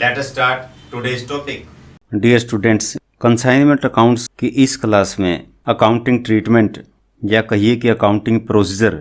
Let us start today's topic. Dear students, consignment accounts की इस class में accounting treatment या कहिए कि अकाउंटिंग प्रोसीजर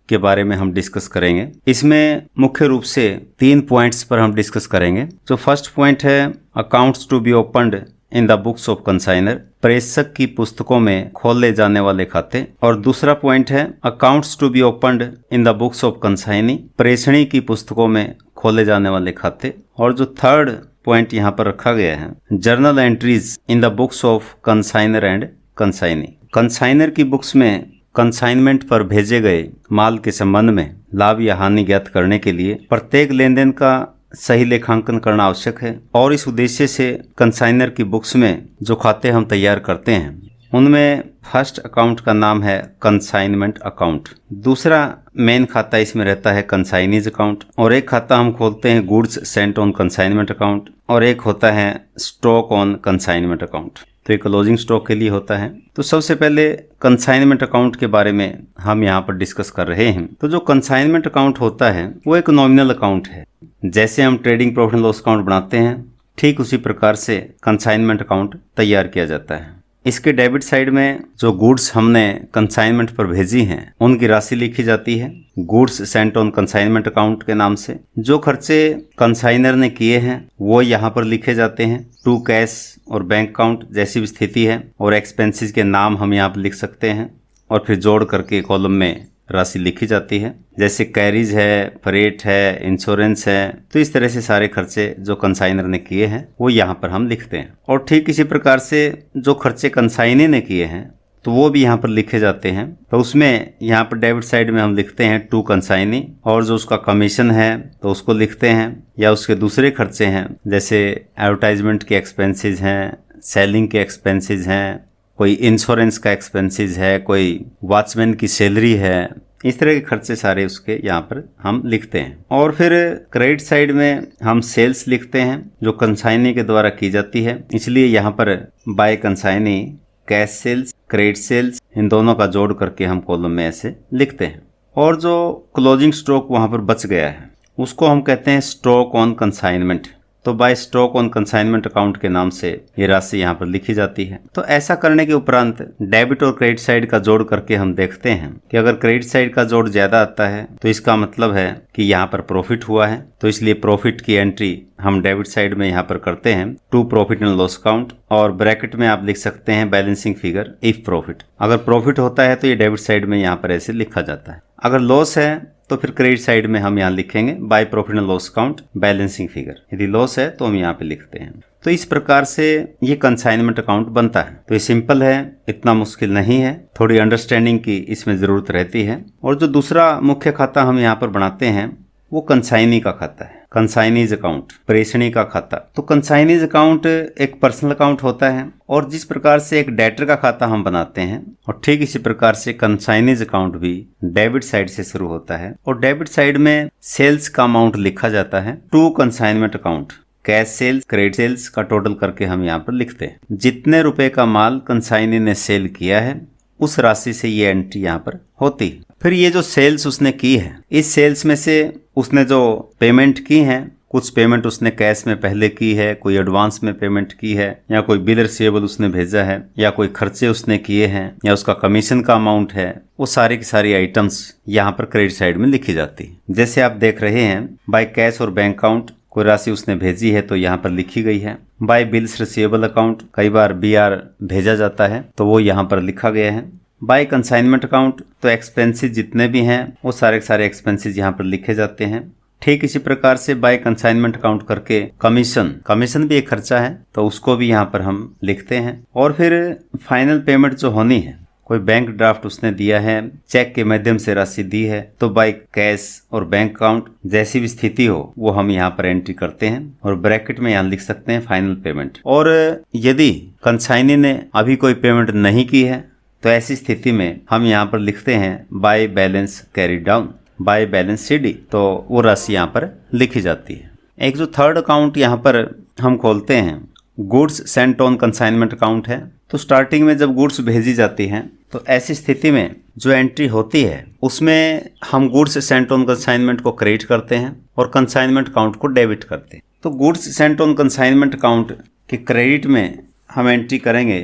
के बारे में हम डिस्कस करेंगे। इसमें मुख्य रूप से 3 पॉइंट्स पर हम डिस्कस करेंगे। जो फर्स्ट पॉइंट है accounts to be opened in the books of consignor, प्रेषक की पुस्तकों में खोले जाने वाले खाते। और दूसरा पॉइंट है accounts to be opened in the books of consignee, प्रेषणी की पुस्तकों में खोले जाने वाले खाते। और जो थर्ड पॉइंट यहाँ पर रखा गया है journal entries in the books of consignor and consignee, consignor की बुक्स में कंसाइनमेंट पर भेजे गए माल के संबंध में लाभ या हानि ज्ञात करने के लिए प्रत्येक लेन देन का सही लेखांकन करना आवश्यक है। और इस उद्देश्य से कंसाइनर की बुक्स में जो खाते हम तैयार करते हैं उनमें फर्स्ट अकाउंट का नाम है कंसाइनमेंट अकाउंट, दूसरा मेन खाता इसमें रहता है कंसाइनीज अकाउंट, और एक खाता हम खोलते हैं goods sent on consignment account, और एक होता है स्टॉक ऑन कंसाइनमेंट अकाउंट। तो ये क्लोजिंग स्टॉक के लिए होता है। तो सबसे पहले कंसाइनमेंट अकाउंट के बारे में हम यहाँ पर डिस्कस कर रहे हैं। तो जो कंसाइनमेंट अकाउंट होता है वो एक नॉमिनल अकाउंट है। जैसे हम trading profit and loss account बनाते हैं ठीक उसी प्रकार से कंसाइनमेंट अकाउंट तैयार किया जाता है। इसके डेबिट साइड में जो गुड्स हमने कंसाइनमेंट पर भेजी हैं उनकी राशि लिखी जाती है goods sent on consignment account के नाम से। जो खर्चे कंसाइनर ने किए हैं वो यहाँ पर लिखे जाते हैं टू कैश और बैंक अकाउंट जैसी भी स्थिति है, और एक्सपेंसेस के नाम हम यहाँ पर लिख सकते हैं और फिर जोड़ करके कॉलम में राशि लिखी जाती है। जैसे कैरिज है, फ्रेट है, इंश्योरेंस है, तो इस तरह से सारे खर्चे जो कंसाइनर ने किए हैं वो यहाँ पर हम लिखते हैं। और ठीक इसी प्रकार से जो खर्चे कंसाइनी ने किए हैं तो वो भी यहाँ पर लिखे जाते हैं। तो उसमें यहाँ पर डेबिट साइड में हम लिखते हैं टू कंसाइनी, और जो उसका कमीशन है तो उसको लिखते हैं, या उसके दूसरे खर्चे हैं जैसे एडवर्टाइजमेंट के एक्सपेंसेस हैं, सेलिंग के एक्सपेंसेस हैं, कोई इंश्योरेंस का एक्सपेंसेस है, कोई वॉचमैन की सैलरी है, इस तरह के खर्चे सारे उसके यहाँ पर हम लिखते हैं। और फिर क्रेडिट साइड में हम सेल्स लिखते हैं जो कंसाइनी के द्वारा की जाती है, इसलिए यहाँ पर by consignee, cash sales, credit sales, इन दोनों का जोड़ करके हम कॉलम में ऐसे लिखते हैं। और जो क्लोजिंग स्टॉक वहाँ पर बच गया है उसको हम कहते हैं स्टॉक ऑन कंसाइनमेंट। तो by stock on consignment account के नाम से ये राशि यहाँ पर लिखी जाती है। तो ऐसा करने के उपरांत डेबिट और क्रेडिट साइड का जोड़ करके हम देखते हैं कि अगर क्रेडिट साइड का जोड़ ज्यादा आता है तो इसका मतलब है कि यहाँ पर प्रॉफिट हुआ है, तो इसलिए प्रॉफिट की एंट्री हम डेबिट साइड में यहाँ पर करते हैं to profit and loss account, और ब्रैकेट में आप लिख सकते हैं बैलेंसिंग फिगर इफ प्रॉफिट। अगर प्रॉफिट होता है तो ये डेबिट साइड में यहाँ पर ऐसे लिखा जाता है। अगर लॉस है तो फिर क्रेडिट साइड में हम यहाँ लिखेंगे by profit and loss account balancing figure. यदि लॉस है तो हम यहाँ पे लिखते हैं। तो इस प्रकार से ये कंसाइनमेंट अकाउंट बनता है। तो ये सिंपल है, इतना मुश्किल नहीं है, थोड़ी अंडरस्टैंडिंग की इसमें जरूरत रहती है। और जो दूसरा मुख्य खाता हम यहाँ पर बनाते हैं वो कंसाइनी का खाता है, कंसाइनीज अकाउंट, प्रेषणी का खाता। तो कंसाइनीज अकाउंट एक पर्सनल अकाउंट होता है, और जिस प्रकार से एक डेटर का खाता हम बनाते हैं और ठीक इसी प्रकार से कंसाइनीज अकाउंट भी डेबिट साइड से शुरू होता है, और डेबिट साइड में सेल्स का अमाउंट लिखा जाता है to consignment account. Cash sales, credit sales का टोटल करके हम यहाँ पर लिखते हैं। जितने रुपए का माल कंसाइनी ने सेल किया है उस राशि से ये एंट्री यहाँ पर होती है। फिर ये जो सेल्स उसने की है, इस सेल्स में से उसने जो पेमेंट की है, कुछ पेमेंट उसने कैश में पहले की है, कोई एडवांस में पेमेंट की है, या कोई बिल रिसीवेबल उसने भेजा है, या कोई खर्चे उसने किए हैं, या उसका कमीशन का अमाउंट है, वो सारी की सारी आइटम्स यहाँ पर क्रेडिट साइड में लिखी जाती है। जैसे आप देख रहे हैं बाय कैश और बैंक अकाउंट कोई राशि उसने भेजी है तो यहाँ पर लिखी गई है। बाय बिल्स रिसीवेबल अकाउंट कई बार BR भेजा जाता है तो वो यहाँ पर लिखा गया है। बाय कंसाइनमेंट अकाउंट तो एक्सपेंसेस जितने भी हैं वो सारे के सारे एक्सपेंसेस यहाँ पर लिखे जाते हैं। ठीक इसी प्रकार से बाय कंसाइनमेंट अकाउंट करके कमीशन भी एक खर्चा है तो उसको भी यहाँ पर हम लिखते हैं। और फिर फाइनल पेमेंट जो होनी है, कोई बैंक ड्राफ्ट उसने दिया है, चेक के माध्यम से राशि दी है, तो बाय कैश और बैंक अकाउंट जैसी भी स्थिति हो वो हम यहाँ पर एंट्री करते हैं, और ब्रैकेट में यहाँ लिख सकते हैं फाइनल पेमेंट। और यदि कंसाइनी ने अभी कोई पेमेंट नहीं की है तो ऐसी स्थिति में हम यहाँ पर लिखते हैं by balance carry down, by balance CD, तो वो राशि यहाँ पर लिखी जाती है। एक जो थर्ड अकाउंट यहाँ पर हम खोलते हैं goods sent on consignment account है। तो स्टार्टिंग में जब गुड्स भेजी जाती हैं तो ऐसी स्थिति में जो एंट्री होती है उसमें हम गुड्स सेंट ऑन कंसाइनमेंट को क्रेडिट करते हैं और कंसाइनमेंट अकाउंट को डेबिट करते हैं। तो goods sent on consignment account के क्रेडिट में हम एंट्री करेंगे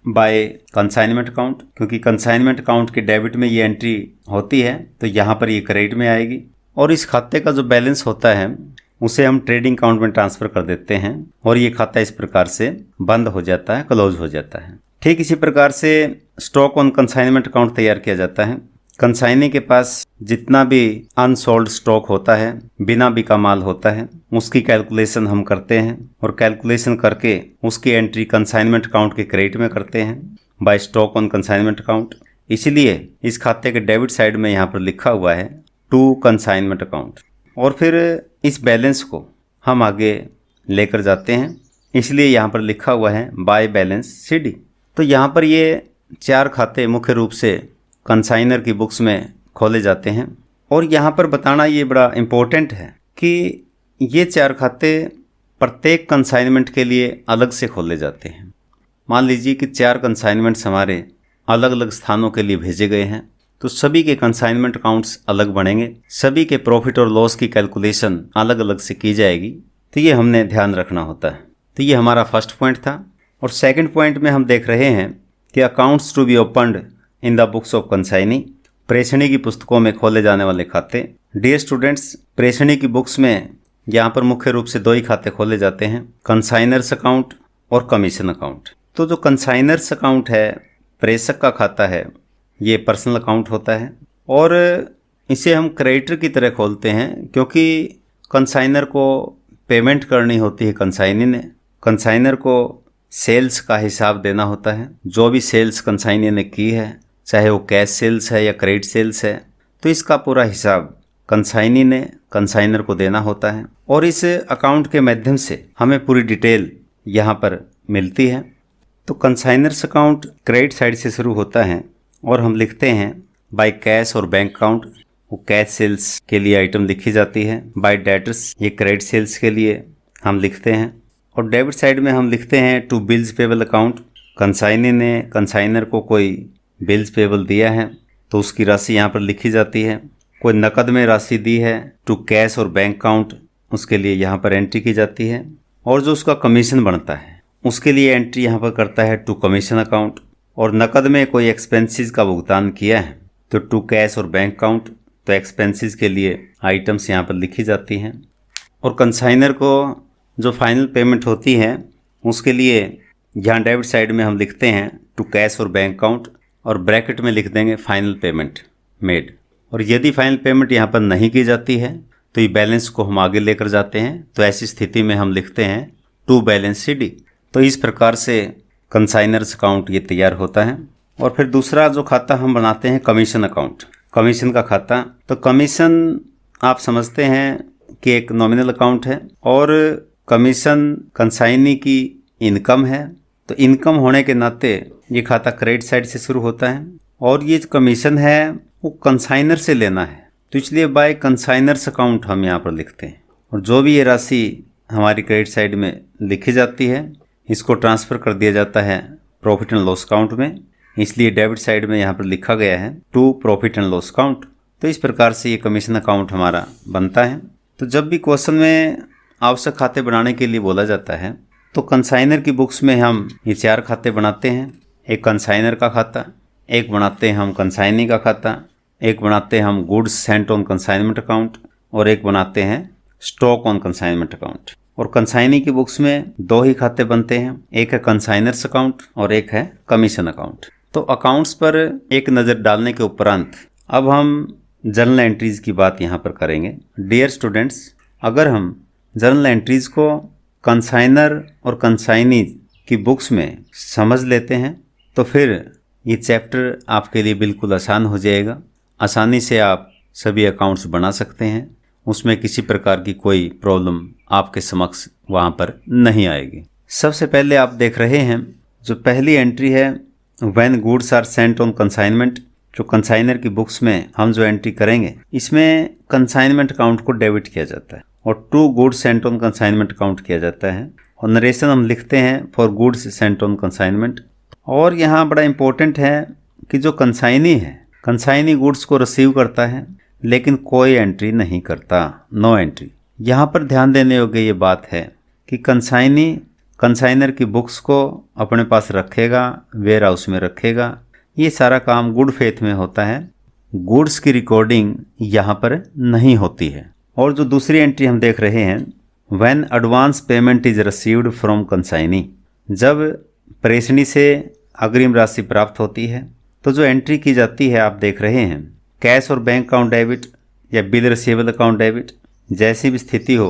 बाय कंसाइनमेंट अकाउंट, क्योंकि कंसाइनमेंट अकाउंट के डेबिट में ये एंट्री होती है तो यहाँ पर ये क्रेडिट में आएगी। और इस खाते का जो बैलेंस होता है उसे हम ट्रेडिंग अकाउंट में ट्रांसफ़र कर देते हैं और ये खाता इस प्रकार से बंद हो जाता है, क्लोज हो जाता है। ठीक इसी प्रकार से स्टॉक ऑन कंसाइनमेंट अकाउंट तैयार किया जाता है। कंसाइनी के पास जितना भी अनसोल्ड स्टॉक होता है, बिना बिका माल होता है, उसकी कैलकुलेशन हम करते हैं और कैलकुलेशन करके उसकी एंट्री कंसाइनमेंट अकाउंट के क्रेडिट में करते हैं by stock on consignment account. इसीलिए इस खाते के डेबिट साइड में यहाँ पर लिखा हुआ है टू कंसाइनमेंट अकाउंट। और फिर इस बैलेंस को हम आगे लेकर जाते हैं, इसलिए यहाँ पर लिखा हुआ है बाय बैलेंस CD। तो यहाँ पर ये 4 खाते मुख्य रूप से कंसाइनर की बुक्स में खोले जाते हैं। और यहाँ पर बताना ये बड़ा इम्पोर्टेंट है कि ये 4 खाते प्रत्येक कंसाइनमेंट के लिए अलग से खोले जाते हैं। मान लीजिए कि 4 कंसाइनमेंट्स हमारे अलग अलग स्थानों के लिए भेजे गए हैं, तो सभी के कंसाइनमेंट अकाउंट्स अलग बनेंगे, सभी के प्रॉफिट और लॉस की कैलकुलेशन अलग अलग से की जाएगी। तो ये हमने ध्यान रखना होता है। तो ये हमारा फर्स्ट पॉइंट था। और सेकंड पॉइंट में हम देख रहे हैं कि accounts to be opened in the books of consignee, प्रेषणी की पुस्तकों में खोले जाने वाले खाते। डियर स्टूडेंट्स, प्रेषणी की बुक्स में यहाँ पर मुख्य रूप से 2 ही खाते खोले जाते हैं, कंसाइनर्स अकाउंट और कमीशन अकाउंट। तो जो कंसाइनर्स अकाउंट है, प्रेषक का खाता है, ये पर्सनल अकाउंट होता है और इसे हम क्रेडिटर की तरह खोलते हैं, क्योंकि कंसाइनर को पेमेंट करनी होती है कंसाइनी ने। कंसाइनर को सेल्स का हिसाब देना होता है, जो भी सेल्स कंसाइनी ने की है, चाहे वो कैश सेल्स है या क्रेडिट सेल्स है, तो इसका पूरा हिसाब कंसाइनी ने कंसाइनर को देना होता है। और इस अकाउंट के माध्यम से हमें पूरी डिटेल यहाँ पर मिलती है। तो कंसाइनर्स अकाउंट क्रेडिट साइड से शुरू होता है और हम लिखते हैं बाय कैश और बैंक अकाउंट, वो कैश सेल्स के लिए आइटम लिखी जाती है। बाय डेटर्स, ये क्रेडिट सेल्स के लिए हम लिखते हैं। और डेबिट साइड में हम लिखते हैं to bills payable account, consignee ने कंसाइनर को कोई बिल्स पेबल दिया है तो उसकी राशि यहाँ पर लिखी जाती है। कोई नकद में राशि दी है टू कैश और बैंक अकाउंट, उसके लिए यहाँ पर एंट्री की जाती है। और जो उसका कमीशन बनता है उसके लिए एंट्री यहाँ पर करता है टू कमीशन अकाउंट। और नकद में कोई एक्सपेंसेस का भुगतान किया है तो टू कैश और बैंक अकाउंट, तो एक्सपेंसेस के लिए आइटम्स यहाँ पर लिखी जाती हैं। और कंसाइनर को जो फाइनल पेमेंट होती है उसके लिए यहाँ डेबिट साइड में हम लिखते हैं टू कैश और बैंक अकाउंट और ब्रैकेट में लिख देंगे फाइनल पेमेंट मेड। और यदि फाइनल पेमेंट यहाँ पर नहीं की जाती है तो ये बैलेंस को हम आगे लेकर जाते हैं, तो ऐसी स्थिति में हम लिखते हैं टू बैलेंस CD। तो इस प्रकार से कंसाइनर्स अकाउंट ये तैयार होता है। और फिर दूसरा जो खाता हम बनाते हैं कमीशन अकाउंट, कमीशन का खाता। तो कमीशन आप समझते हैं कि एक नॉमिनल अकाउंट है और कमीशन कंसाइनी की इनकम है। तो इनकम होने के नाते ये खाता क्रेडिट साइड से शुरू होता है और ये जो कमीशन है वो कंसाइनर से लेना है, तो इसलिए बाय कंसाइनर्स अकाउंट हम यहाँ पर लिखते हैं। और जो भी ये राशि हमारी क्रेडिट साइड में लिखी जाती है इसको ट्रांसफ़र कर दिया जाता है प्रॉफिट एंड लॉस अकाउंट में, इसलिए डेबिट साइड में यहाँ पर लिखा गया है to profit and loss account. तो इस प्रकार से ये कमीशन अकाउंट हमारा बनता है। तो जब भी क्वेश्चन में आवश्यक खाते बनाने के लिए बोला जाता है तो कंसाइनर की बुक्स में हम ये 4 खाते बनाते हैं। एक कंसाइनर का खाता, एक बनाते हैं हम कंसाइनी का खाता, एक बनाते हैं हम goods sent on consignment account और एक बनाते हैं स्टॉक ऑन कंसाइनमेंट अकाउंट। और कंसाइनी की बुक्स में 2 ही खाते बनते हैं, एक है कंसाइनर्स अकाउंट और एक है कमीशन अकाउंट। तो अकाउंट्स पर एक नज़र डालने के उपरांत अब हम जर्नल एंट्रीज की बात यहाँ पर करेंगे। डियर स्टूडेंट्स, अगर हम जर्नल एंट्रीज को कंसाइनर और कंसाइनी की बुक्स में समझ लेते हैं तो फिर ये चैप्टर आपके लिए बिल्कुल आसान हो जाएगा। आसानी से आप सभी अकाउंट्स बना सकते हैं, उसमें किसी प्रकार की कोई प्रॉब्लम आपके समक्ष वहाँ पर नहीं आएगी। सबसे पहले आप देख रहे हैं जो पहली एंट्री है when goods are sent on consignment, जो कंसाइनर की बुक्स में हम जो एंट्री करेंगे इसमें कंसाइनमेंट अकाउंट को डेबिट किया जाता है और to goods sent on consignment account किया जाता है। और नरेशन हम लिखते हैं for goods sent on consignment. और यहाँ बड़ा इम्पोर्टेंट है कि जो कंसाइनी है, कंसाइनी गुड्स को रिसीव करता है लेकिन कोई एंट्री नहीं करता, नो एंट्री। यहाँ पर ध्यान देने योग्य ये बात है कि कंसाइनर की बुक्स को अपने पास रखेगा, वेयर हाउस में रखेगा। ये सारा काम गुड फेथ में होता है। गुड्स की रिकॉर्डिंग यहाँ पर नहीं होती है। और जो दूसरी एंट्री हम देख रहे हैं, when advance payment is received from consignee, जब प्रेषणी से अग्रिम राशि प्राप्त होती है तो जो एंट्री की जाती है आप देख रहे हैं, कैश और बैंक अकाउंट डेबिट या बिल रिसीवेबल अकाउंट डेबिट, जैसी भी स्थिति हो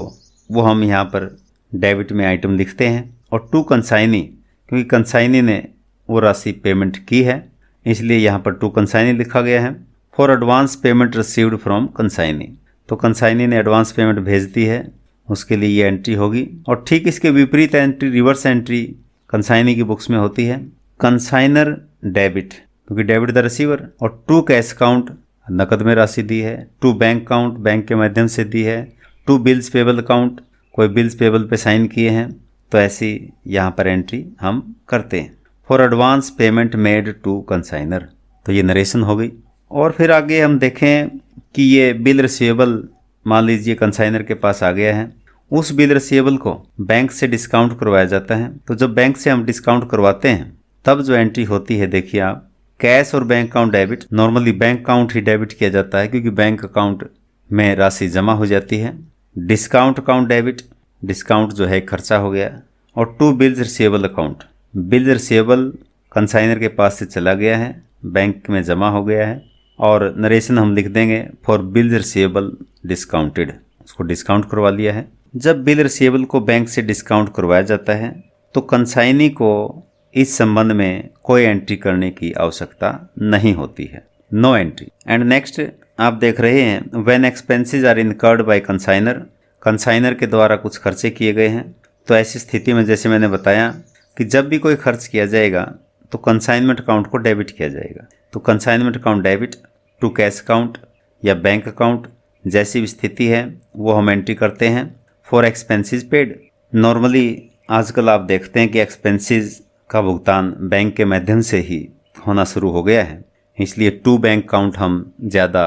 वो हम यहाँ पर डेबिट में आइटम लिखते हैं। और टू कंसाइनी, क्योंकि कंसाइनी ने वो राशि पेमेंट की है इसलिए यहाँ पर टू कंसाइनी लिखा गया है। For advance payment received from consignee, तो कंसाइनी ने एडवांस पेमेंट भेज दी है, उसके लिए ये एंट्री होगी। और ठीक इसके विपरीत एंट्री, रिवर्स एंट्री कंसाइनी की बुक्स में होती है, कंसाइनर डेबिट, क्योंकि डेबिट द रिसीवर। और टू कैश अकाउंट, नकद में राशि दी है। टू बैंक अकाउंट, बैंक के माध्यम से दी है। टू बिल्स पेबल अकाउंट, कोई बिल्स पेबल पे साइन किए हैं, तो ऐसी यहाँ पर एंट्री हम करते हैं। For advance payment made to consignor, तो ये नरेशन हो गई। और फिर आगे हम देखें कि ये बिल रिसीवेबल मान लीजिए कंसाइनर के पास आ गया है, उस बिल रिसीवेबल को बैंक से डिस्काउंट करवाया जाता है। तो जब बैंक से हम डिस्काउंट करवाते हैं तब जो एंट्री होती है, देखिए आप, कैश और bank account debit. Normally bank account ही डेबिट किया जाता है क्योंकि बैंक अकाउंट में राशि जमा हो जाती है। डिस्काउंट अकाउंट डेबिट, डिस्काउंट जो है खर्चा हो गया। और to bills receivable account, bill receivable consignor के पास से चला गया है, बैंक में जमा हो गया है। और नरेशन हम लिख देंगे फॉर बिल रिसीवेबल डिस्काउंटेड, उसको डिस्काउंट करवा लिया है। जब बिल रिसीवेबल को बैंक से डिस्काउंट करवाया जाता है तो कंसाइनी को इस संबंध में कोई एंट्री करने की आवश्यकता नहीं होती है, नो एंट्री। एंड नेक्स्ट आप देख रहे हैं, when expenses are incurred by consignor, consignor के द्वारा कुछ खर्चे किए गए हैं। तो ऐसी स्थिति में जैसे मैंने बताया कि जब भी कोई खर्च किया जाएगा तो कंसाइनमेंट अकाउंट को डेबिट किया जाएगा। तो consignment account debit to cash account या बैंक अकाउंट, जैसी भी स्थिति है वो हम एंट्री करते हैं। फॉर एक्सपेंसेस पेड, नॉर्मली आजकल आप देखते हैं कि एक्सपेंसेस का भुगतान बैंक के माध्यम से ही होना शुरू हो गया है, इसलिए टू बैंक अकाउंट हम ज़्यादा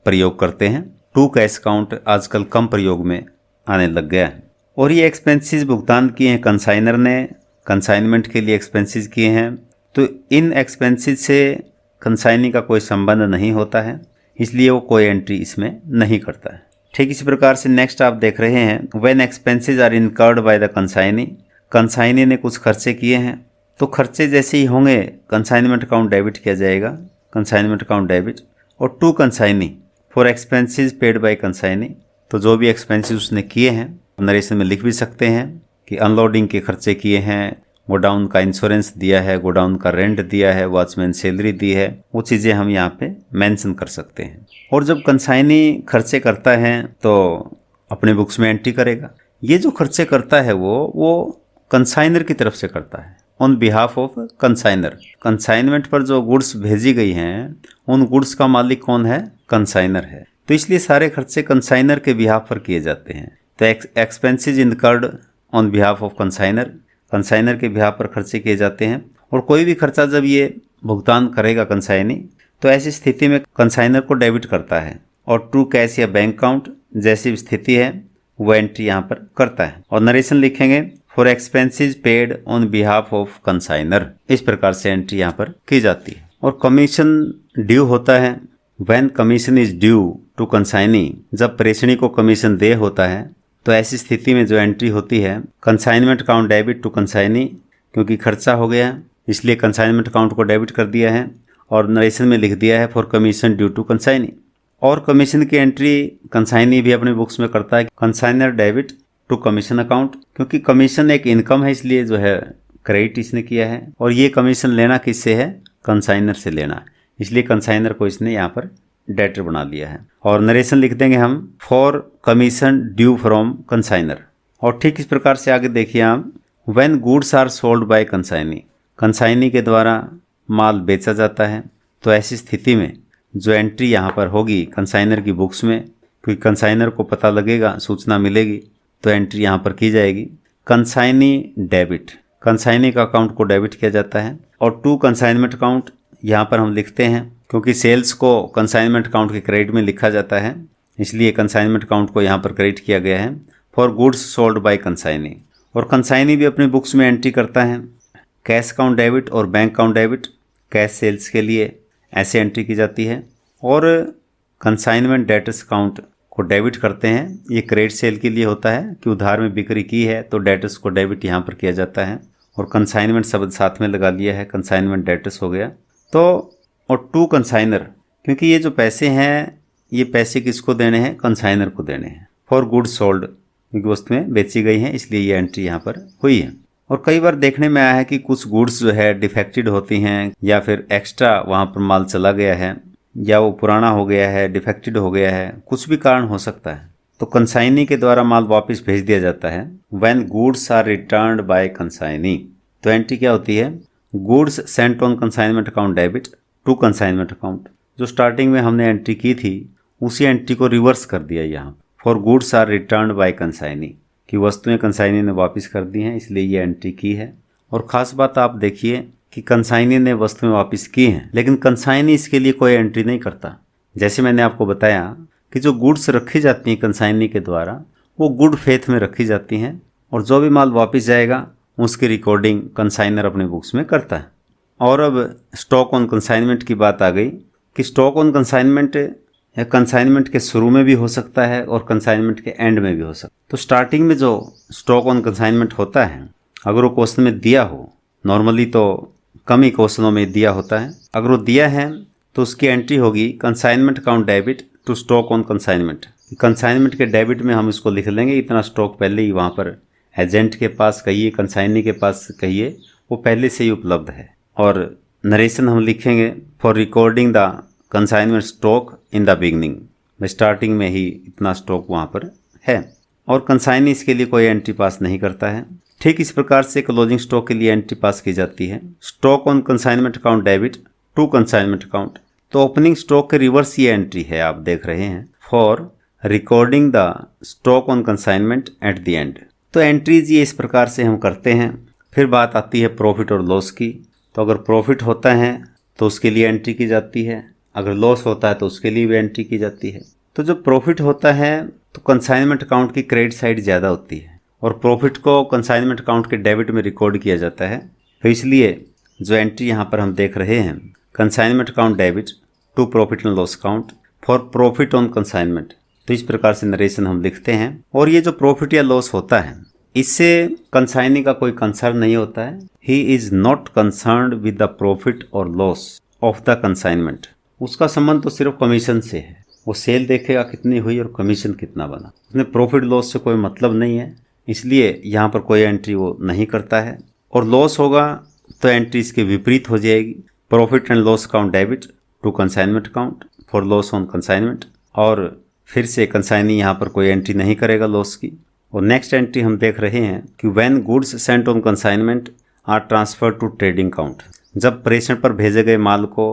प्रयोग करते हैं। टू कैश अकाउंट आजकल कम प्रयोग में आने लग गया है। और ये एक्सपेंसेस भुगतान किए हैं कंसाइनर ने, कंसाइनमेंट के लिए एक्सपेंसेस किए हैं, तो इन एक्सपेंसेस से कंसाइनी का कोई संबंध नहीं होता है, इसलिए वो कोई एंट्री इसमें नहीं करता है। ठीक इसी प्रकार से नेक्स्ट आप देख रहे हैं, when expenses are incurred by the consignee, consignee ने कुछ खर्चे किए हैं तो खर्चे जैसे ही होंगे कंसाइनमेंट अकाउंट डेबिट किया जाएगा, कंसाइनमेंट अकाउंट डेबिट। और to consignee for expenses paid by consignee, तो जो भी एक्सपेंसेस उसने किए हैं नरेशन में लिख भी सकते हैं कि अनलोडिंग के खर्चे किए हैं, गोडाउन का इंश्योरेंस दिया है, गोडाउन का रेंट दिया है, वॉचमैन सैलरी दी है, वो चीज़ें हम यहाँ पे मेंशन कर सकते हैं। और जब कंसाइनी खर्चे करता है तो अपने बुक्स में एंट्री करेगा। ये जो खर्चे करता है वो कंसाइनर की तरफ से करता है, on behalf of consignor. Consignment पर जो गुड्स भेजी गई हैं उन गुड्स का मालिक कौन है? कंसाइनर है। तो इसलिए सारे खर्चे कंसाइनर के बिहाफ पर किए जाते हैं। तो expenses incurred on behalf of consignor, consignor के बिहाफ पर खर्चे किए जाते हैं। और कोई भी खर्चा जब ये भुगतान करेगा कंसाइनी, तो ऐसी स्थिति में कंसाइनर को डेबिट करता है। और ट्रू कैश या बैंक अकाउंट जैसी स्थिति है वो एंट्री यहाँ पर करता है। और नरेशन लिखेंगे for expenses paid on behalf of consignor, इस प्रकार से एंट्री यहाँ पर की जाती है। और कमीशन ड्यू होता है, when commission is due to consignee, जब प्रेषणी को कमीशन दे होता है तो ऐसी स्थिति में जो एंट्री होती है, consignment account debit to consignee, क्योंकि खर्चा हो गया इसलिए कंसाइनमेंट अकाउंट को डेबिट कर दिया है। और नरेशन में लिख दिया है for commission due to consignee. और कमीशन की एंट्री कंसाइनी भी अपने बुक्स में करता है, consignor debit to commission account, क्योंकि कमीशन एक इनकम है इसलिए जो है क्रेडिट इसने किया है। और ये कमीशन लेना किससे है? कंसाइनर से लेना, इसलिए कंसाइनर को इसने यहाँ पर डेटर बना लिया है। और नरेशन लिख देंगे हम for commission due from consignor. और ठीक इस प्रकार से आगे देखिए आप, when goods are sold by consignee, consignee के द्वारा माल बेचा जाता है, तो ऐसी स्थिति में जो एंट्री यहाँ पर होगी कंसाइनर की बुक्स में, क्योंकि कंसाइनर को पता लगेगा, सूचना मिलेगी, तो एंट्री यहाँ पर की जाएगी कंसाइनी डेबिट, कंसाइनी का अकाउंट को डेबिट किया जाता है। और टू कंसाइनमेंट अकाउंट यहाँ पर हम लिखते हैं क्योंकि सेल्स को कंसाइनमेंट अकाउंट के क्रेडिट में लिखा जाता है, इसलिए कंसाइनमेंट अकाउंट को यहाँ पर क्रेडिट किया गया है for goods sold by consignee. और कंसाइनी भी अपनी बुक्स में एंट्री करता है कैश अकाउंट डेबिट और bank account debit. Cash sales के लिए ऐसे एंट्री की जाती है और कंसाइनमेंट डेटर्स अकाउंट को डेबिट करते हैं। ये क्रेडिट सेल के लिए होता है कि उधार में बिक्री की है तो डेटर्स को डेबिट यहाँ पर किया जाता है। और कंसाइनमेंट शब्द साथ में लगा लिया है, कंसाइनमेंट डेटर्स हो गया। तो और टू कंसाइनर, क्योंकि ये जो पैसे हैं ये पैसे किसको देने हैं, कंसाइनर को देने हैं फॉर गुड्स सोल्ड, क्योंकि वस्तुएं बेची गई हैं इसलिए ये एंट्री यहाँ पर हुई है। और कई बार देखने में आया है कि कुछ गुड्स जो है डिफेक्टेड होती हैं या फिर एक्स्ट्रा वहाँ पर माल चला गया है या वो पुराना हो गया है, डिफेक्टेड हो गया है, कुछ भी कारण हो सकता है, तो कंसाइनी के द्वारा माल वापस भेज दिया जाता है। When goods are returned by consignee, तो एंट्री क्या होती है, goods sent on consignment account debit to consignment account. जो स्टार्टिंग में हमने एंट्री की थी उसी एंट्री को रिवर्स कर दिया यहाँ, for goods are returned by consignee, कि वस्तुएं कंसाइनी ने वापस कर दी हैं इसलिए ये एंट्री की है। और ख़ास बात आप देखिए कि कंसाइनी ने वस्तुएं वापस की हैं लेकिन कंसाइनी इसके लिए कोई एंट्री नहीं करता। जैसे मैंने आपको बताया कि जो गुड्स रखी जाती हैं कंसाइनी के द्वारा वो गुड फेथ में रखी जाती हैं और जो भी माल वापस जाएगा उसकी रिकॉर्डिंग कंसाइनर अपने बुक्स में करता है। और अब स्टॉक ऑन कंसाइनमेंट की बात आ गई कि स्टॉक ऑन कंसाइनमेंट या कंसाइनमेंट के शुरू में भी हो सकता है और कंसाइनमेंट के एंड में भी हो सकता है। तो स्टार्टिंग में जो स्टॉक ऑन कंसाइनमेंट होता है अगर वो क्वेश्चन में दिया हो, नॉर्मली तो कम ही क्वेश्चनों में दिया होता है, अगर वो दिया है तो उसकी एंट्री होगी consignment account debit to stock on consignment. Consignment के डेबिट में हम इसको लिख लेंगे इतना स्टॉक पहले ही वहाँ पर एजेंट के पास कहिए, कंसाइनी के पास कहिए, वो पहले से ही उपलब्ध है। और नरेशन हम लिखेंगे for recording the consignment stock in the beginning, starting में ही इतना स्टॉक वहाँ पर है और कंसाइनी इसके लिए कोई एंट्री पास नहीं करता है। ठीक इस प्रकार से क्लोजिंग स्टॉक के लिए एंट्री पास की जाती है stock on consignment account debit to consignment account. तो ओपनिंग स्टॉक के रिवर्स ये एंट्री है, आप देख रहे हैं for recording the stock on consignment at the end. तो एंट्रीज ये इस प्रकार से हम करते हैं। फिर बात आती है प्रॉफिट और लॉस की। तो अगर प्रॉफिट होता है तो उसके लिए एंट्री की जाती है, अगर लॉस होता है तो उसके लिए भी एंट्री की जाती है। तो जो प्रॉफिट होता है तो कंसाइनमेंट अकाउंट की क्रेडिट साइड ज़्यादा होती है और प्रॉफिट को कंसाइनमेंट अकाउंट के डेबिट में रिकॉर्ड किया जाता है। तो इसलिए जो एंट्री यहाँ पर हम देख रहे हैं consignment account debit to profit and loss account for profit on consignment, तो इस प्रकार से नरेशन हम लिखते हैं। और ये जो प्रॉफिट या लॉस होता है इससे कंसाइनी का कोई कंसर्न नहीं होता है। He is not concerned with the profit और लॉस ऑफ द कंसाइनमेंट। उसका संबंध तो सिर्फ कमीशन से है, वो सेल देखेगा कितनी हुई और कमीशन कितना बना, उसमें प्रॉफिट लॉस से कोई मतलब नहीं है, इसलिए यहाँ पर कोई एंट्री वो नहीं करता है। और लॉस होगा तो एंट्री इसके विपरीत हो जाएगी, profit and loss account debit to consignment account for loss on consignment. और फिर से कंसाइनी यहाँ पर कोई एंट्री नहीं करेगा लॉस की। और नेक्स्ट एंट्री हम देख रहे हैं कि when goods sent on consignment are transfer to trading account, जब प्रेषण पर भेजे गए माल को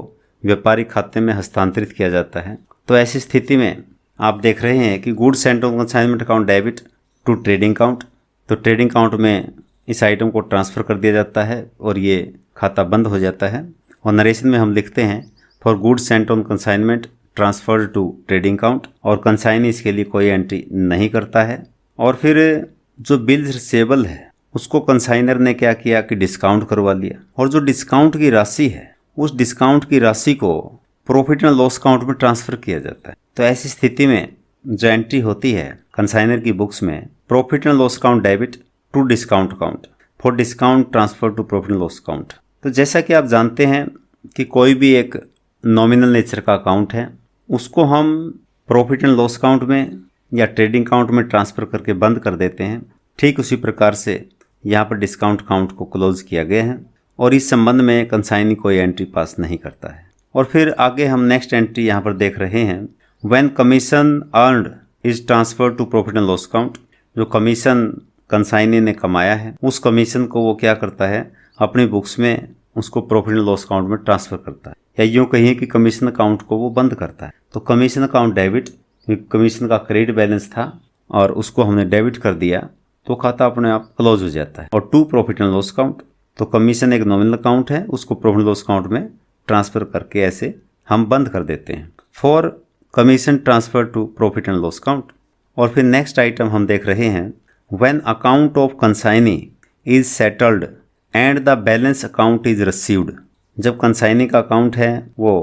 व्यापारी खाते में हस्तांतरित किया जाता है तो ऐसी स्थिति में आप देख रहे हैं कि goods sent on consignment account debit to trading account, तो ट्रेडिंग अकाउंट में इस आइटम को ट्रांसफ़र कर दिया जाता है और ये खाता बंद हो जाता है। और नरेशन में हम लिखते हैं for goods sent on consignment transferred to trading account, और कंसाइनी इसके लिए कोई एंट्री नहीं करता है। और फिर जो बिल्स रिसेबल है उसको कंसाइनर ने क्या किया कि डिस्काउंट करवा लिया, और जो डिस्काउंट की राशि है उस डिस्काउंट की राशि को प्रॉफिट एंड लॉस अकाउंट में ट्रांसफ़र किया जाता है। तो ऐसी स्थिति में जो एंट्री होती है कंसाइनर की बुक्स में profit and loss account debit to discount account for discount transfer to profit and loss account. तो जैसा कि आप जानते हैं कि कोई भी एक नॉमिनल नेचर का अकाउंट है उसको हम प्रॉफिट एंड लॉस अकाउंट में या ट्रेडिंग अकाउंट में ट्रांसफ़र करके बंद कर देते हैं। ठीक उसी प्रकार से यहाँ पर डिस्काउंट अकाउंट को क्लोज किया गया है और इस संबंध में कंसाइनी कोई एंट्री पास नहीं करता है। और फिर आगे हम नेक्स्ट एंट्री यहाँ पर देख रहे हैं when commission earned is transfer to profit and loss account. जो कमीशन कंसाइनी ने कमाया है उस कमीशन को वो क्या करता है अपनी बुक्स में उसको प्रॉफिट एंड लॉस अकाउंट में ट्रांसफ़र करता है, या यूँ कहिए कि कमीशन अकाउंट को वो बंद करता है। तो कमीशन अकाउंट डेबिट, कमीशन का क्रेडिट बैलेंस था और उसको हमने डेबिट कर दिया तो खाता अपने आप क्लोज हो जाता है। और to profit and loss account, तो कमीशन एक नॉमिनल अकाउंट है उसको प्रॉफिट एंड लॉस अकाउंट में ट्रांसफ़र करके ऐसे हम बंद कर देते हैं। For commission transfer to profit and loss account. और फिर नेक्स्ट आइटम हम देख रहे हैं when account of consignee is settled and the balance account is received. जब कंसाइनी का अकाउंट है वो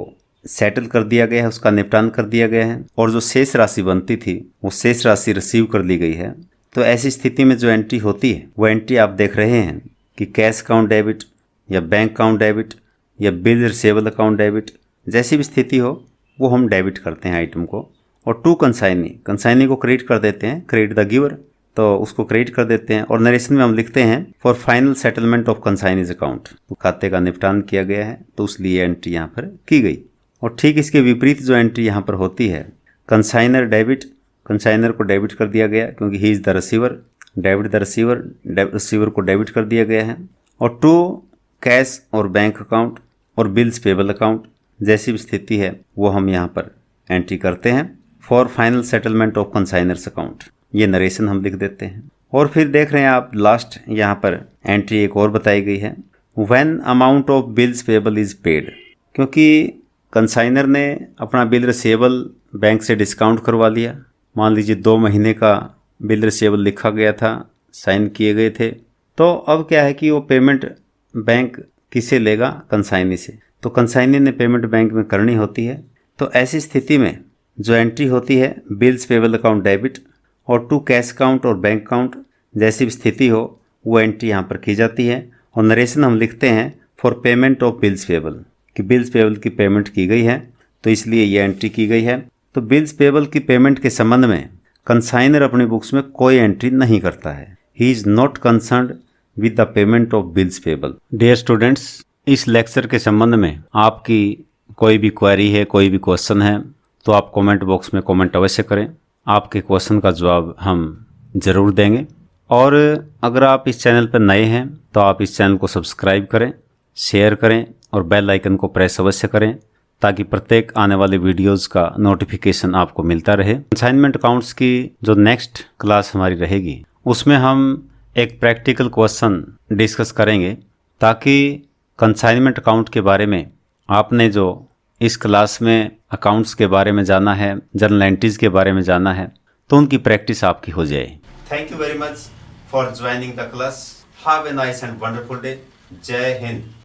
सेटल कर दिया गया है, उसका निपटान कर दिया गया है और जो शेष राशि बनती थी वो शेष राशि रिसीव कर ली गई है, तो ऐसी स्थिति में जो एंट्री होती है वो एंट्री आप देख रहे हैं कि कैश अकाउंट डेबिट या बैंक अकाउंट डेबिट या बिल रिसीवेबल अकाउंट डेबिट, जैसी भी स्थिति हो वो हम डेबिट करते हैं आइटम को। और टू कंसाइनी को क्रेडिट कर देते हैं, क्रेडिट द गिवर, तो उसको क्रेडिट कर देते हैं। और नरेशन में हम लिखते हैं for final settlement of consignee's account, तो खाते का निपटान किया गया है तो इसलिए एंट्री यहाँ पर की गई। और ठीक इसके विपरीत जो एंट्री यहाँ पर होती है कंसाइनर डेबिट, कंसाइनर को डेबिट कर दिया गया क्योंकि he is the receiver, debit the receiver, receiver को डेबिट कर दिया गया है। और टू कैश और बैंक अकाउंट और बिल्स पेबल अकाउंट, जैसी भी स्थिति है वो हम यहाँ पर एंट्री करते हैं for final settlement of consignors account, ये नरेशन हम लिख देते हैं। और फिर देख रहे हैं आप लास्ट यहाँ पर एंट्री एक और बताई गई है when amount of bills payable is paid, क्योंकि कंसाइनर ने अपना बिल रिसीवेबल बैंक से डिस्काउंट करवा लिया। मान लीजिए 2 महीने का बिल रिसीवेबल लिखा गया था, साइन किए गए थे, तो अब क्या है कि वो पेमेंट बैंक किसे लेगा, कंसाइनी से, तो कंसाइनी ने पेमेंट बैंक में करनी होती है। तो ऐसी स्थिति में जो एंट्री होती है बिल्स पेबल अकाउंट डेबिट और टू कैश अकाउंट और बैंक अकाउंट, जैसी भी स्थिति हो वो एंट्री यहाँ पर की जाती है। और नरेशन हम लिखते हैं for payment of bills payable, कि बिल्स पेबल की पेमेंट की गई है तो इसलिए ये एंट्री की गई है। तो बिल्स पेबल की पेमेंट के संबंध में कंसाइनर अपनी बुक्स में कोई एंट्री नहीं करता है, he is not concerned with the payment of bills payable. Dear students, इस लेक्चर के संबंध में आपकी कोई भी क्वेरी है, कोई भी क्वेश्चन है तो आप कमेंट बॉक्स में कमेंट अवश्य करें, आपके क्वेश्चन का जवाब हम ज़रूर देंगे। और अगर आप इस चैनल पर नए हैं तो आप इस चैनल को सब्सक्राइब करें, शेयर करें और बेल आइकन को प्रेस अवश्य करें ताकि प्रत्येक आने वाले वीडियोस का नोटिफिकेशन आपको मिलता रहे। कंसाइनमेंट अकाउंट्स की जो नेक्स्ट क्लास हमारी रहेगी उसमें हम एक प्रैक्टिकल क्वेश्चन डिस्कस करेंगे ताकि कंसाइनमेंट अकाउंट के बारे में आपने जो इस क्लास में अकाउंट्स के बारे में जाना है, जर्नल एंट्रीज के बारे में जाना है, तो उनकी प्रैक्टिस आपकी हो जाए। Thank you very much for joining the class. Have a nice and wonderful day. Jai Hind.